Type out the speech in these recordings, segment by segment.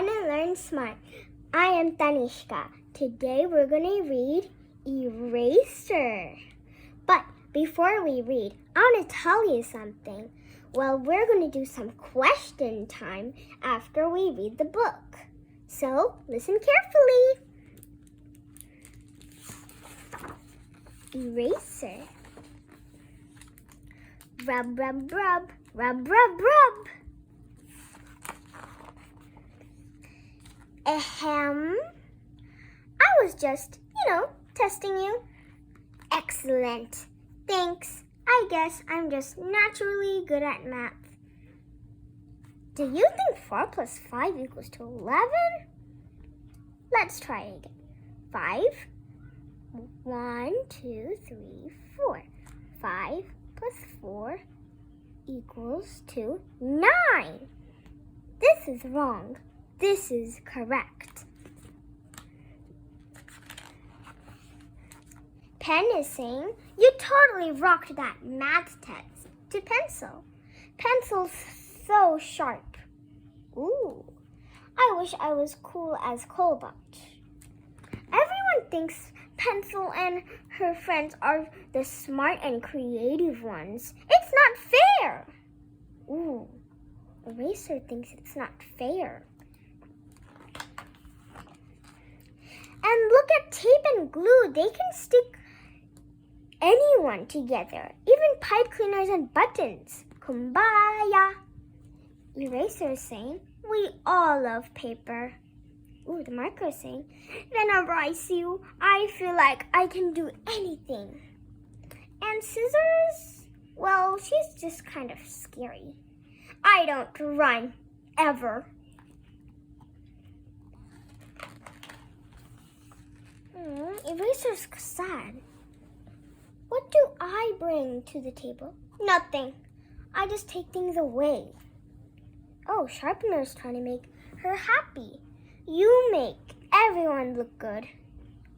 Fun and Learn Smart. I am Tanishka. Today we're going to read ERASER. But before we read, I want to tell you something. Well, we're going to do some question time after we read the book. So, listen carefully. ERASER. Rub, rub, rub, rub, rub, rub. Ahem. I was just, testing you. Excellent. Thanks. I guess I'm just naturally good at math. Do you think 4 plus 5 equals to 11? Let's try it again. 5. 1, 2, 3, 4. 5 plus 4 equals to 9. This is wrong. This is correct. Pen is saying, you totally rocked that math test. To Pencil. Pencil's so sharp. Ooh, I wish I was cool as Colbot. Everyone thinks Pencil and her friends are the smart and creative ones. It's not fair. Ooh, Eraser thinks it's not fair. And look at tape and glue. They can stick anyone together, even pipe cleaners and buttons. Kumbaya. Eraser is saying, we all love paper. Ooh, the marker is saying, whenever I see you, I feel like I can do anything. And Scissors, well, she's just kind of scary. I don't run, ever. Eraser's sad. What do I bring to the table? Nothing. I just take things away. Oh, Sharpener's trying to make her happy. You make everyone look good.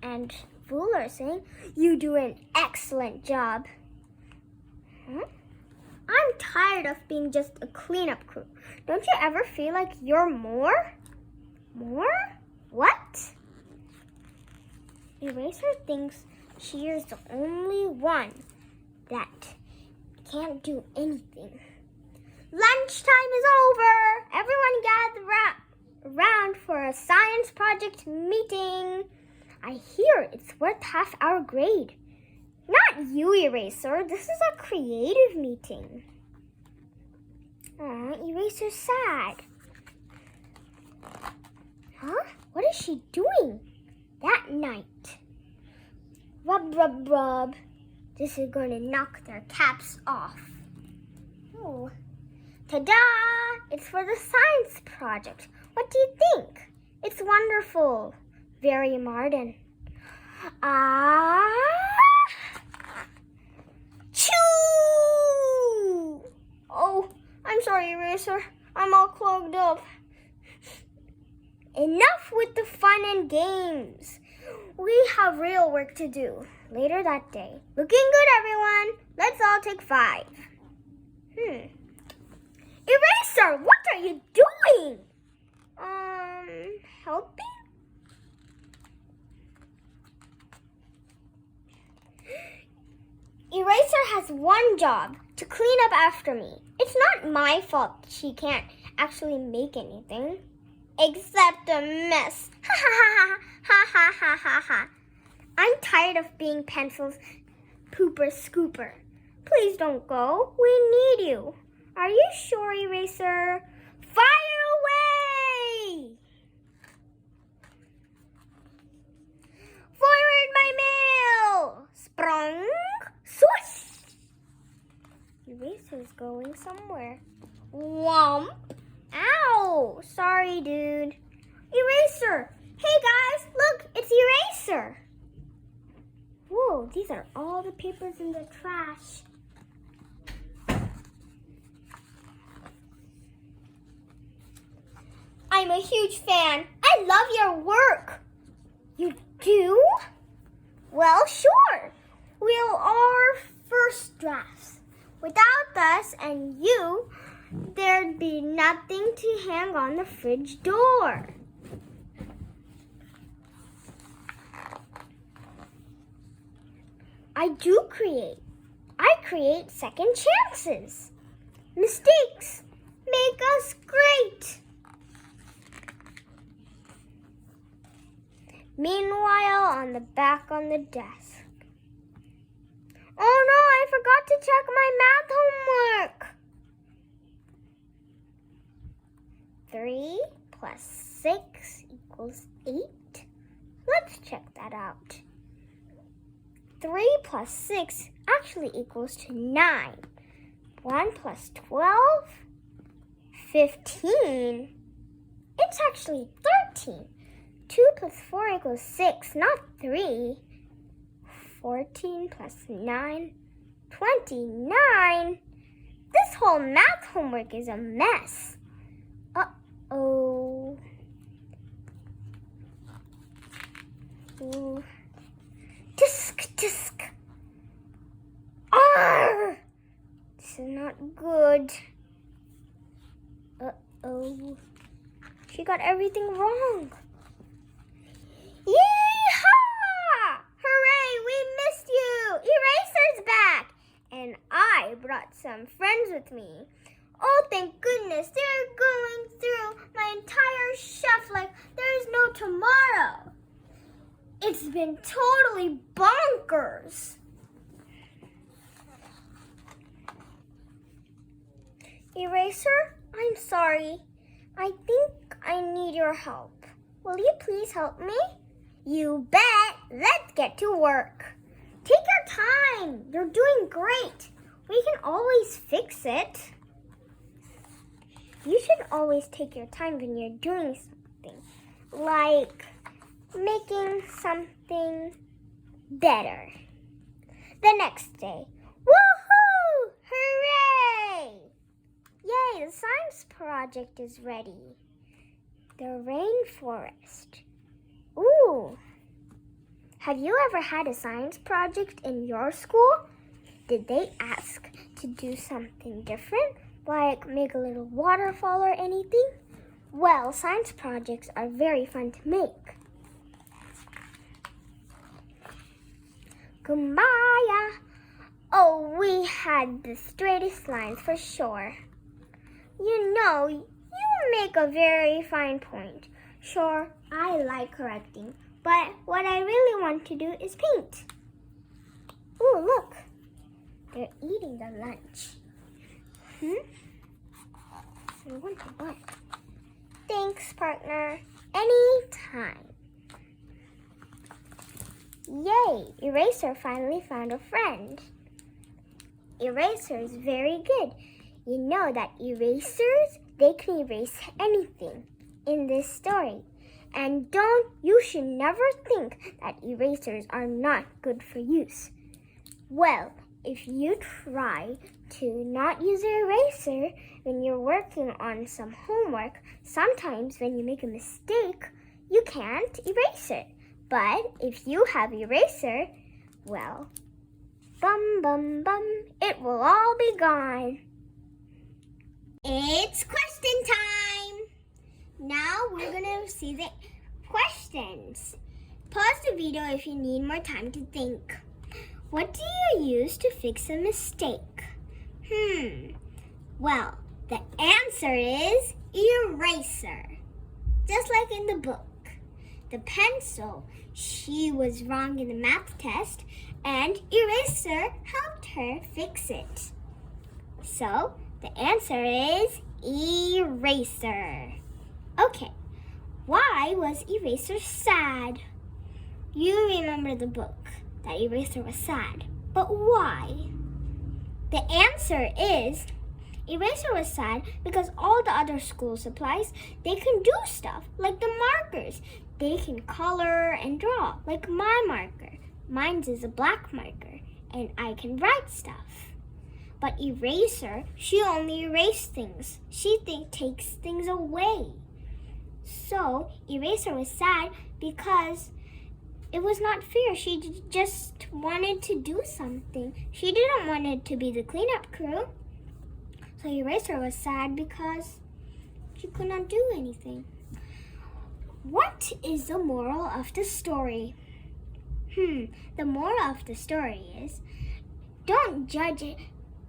And Ruler saying, you do an excellent job. I'm tired of being just a cleanup crew. Don't you ever feel like you're more? More? What? Eraser thinks she is the only one that can't do anything. Lunchtime is over. Everyone gather around for a science project meeting. I hear it's worth half our grade. Not you, Eraser. This is a creative meeting. Aw, Eraser's sad. Huh? What is she doing? That night. Rub, rub, rub. This is going to knock their caps off. Oh. Ta-da! It's for the science project. What do you think? It's wonderful. Very modern. Choo! Oh, I'm sorry, Eraser. I'm all clogged up. Enough with the fun and games. We have real work to do later that day. Looking good, everyone. Let's all take 5. Eraser, what are you doing? Helping? Eraser has one job, to clean up after me. It's not my fault she can't actually make anything. Except a mess. Ha ha ha ha ha ha ha ha. I'm tired of being Pencil's pooper scooper. Please don't go. We need you. Are you sure, Eraser? Fire away! Forward my mail! Sprung! Swoosh! Eraser's going somewhere. Whomp! Ow! Sorry, dude. Eraser! Hey, guys! Look! It's Eraser! Whoa, these are all the papers in the trash. I'm a huge fan. I love your work. You do? Well, sure. We'll our first drafts. Without us and you, there'd be nothing to hang on the fridge door. I do create. I create second chances. Mistakes make us great. Meanwhile, on the back on the desk. Oh no, I forgot to check my math homework. 3 plus 6 equals 8. Let's check that out. 3 plus 6 actually equals to 9. 1 plus 12, 15. It's actually 13. 2 plus 4 equals 6, not 3. 14 plus 9, 29. This whole math homework is a mess. Uh-oh. Ooh. Tisk. Arr! This is not good. Uh-oh. She got everything wrong. Yee-haw! Hooray, we missed you! Eraser's back! And I brought some friends with me. Oh, thank goodness. They're going through my entire shelf like there's no tomorrow. It's been totally bonkers. Eraser, I'm sorry. I think I need your help. Will you please help me? You bet. Let's get to work. Take your time. You're doing great. We can always fix it. You should always take your time when you're doing something, like making something better. The next day. Woohoo! Hooray! Yay, the science project is ready. The rainforest. Ooh. Have you ever had a science project in your school? Did they ask to do something different, like make a little waterfall or anything? Well, science projects are very fun to make. Kumbaya. Oh, we had the straightest lines for sure. You know, you make a very fine point. Sure, I like correcting, but what I really want to do is paint. Ooh, look. They're eating the lunch. I want to what? Thanks, partner. Anytime. Yay! Eraser finally found a friend. Eraser is very good. You know that erasers, they can erase anything in this story. And you should never think that erasers are not good for use. Well, if you try to not use an eraser when you're working on some homework, sometimes when you make a mistake, you can't erase it. But if you have eraser, well, bum, it will all be gone. It's question time. Now we're going to see the questions. Pause the video if you need more time to think. What do you use to fix a mistake? Well, the answer is eraser. Just like in the book. The pencil, she was wrong in the math test, and eraser helped her fix it. So, the answer is eraser. Okay, why was eraser sad? You remember the book, that eraser was sad. But why? The answer is eraser was sad because all the other school supplies, they can do stuff like the markers. They can color and draw like my marker. Mine's is a black marker and I can write stuff. But eraser, she only erases things. She takes things away. So eraser was sad because it was not fair. She just wanted to do something. She didn't want it to be the cleanup crew. So eraser was sad because she could not do anything. What is the moral of the story? The moral of the story is, don't judge it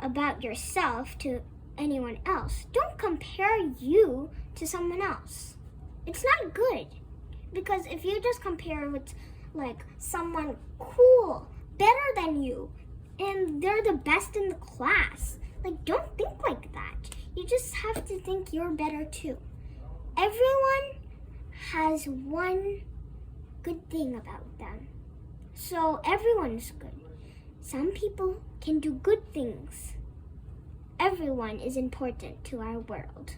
about yourself to anyone else. Don't compare you to someone else. It's not good. Because if you just compare with like someone cool, better than you, and they're the best in the class, like don't think like that. You just have to think you're better too. Everyone has one good thing about them. So everyone's good. Some people can do good things. Everyone is important to our world.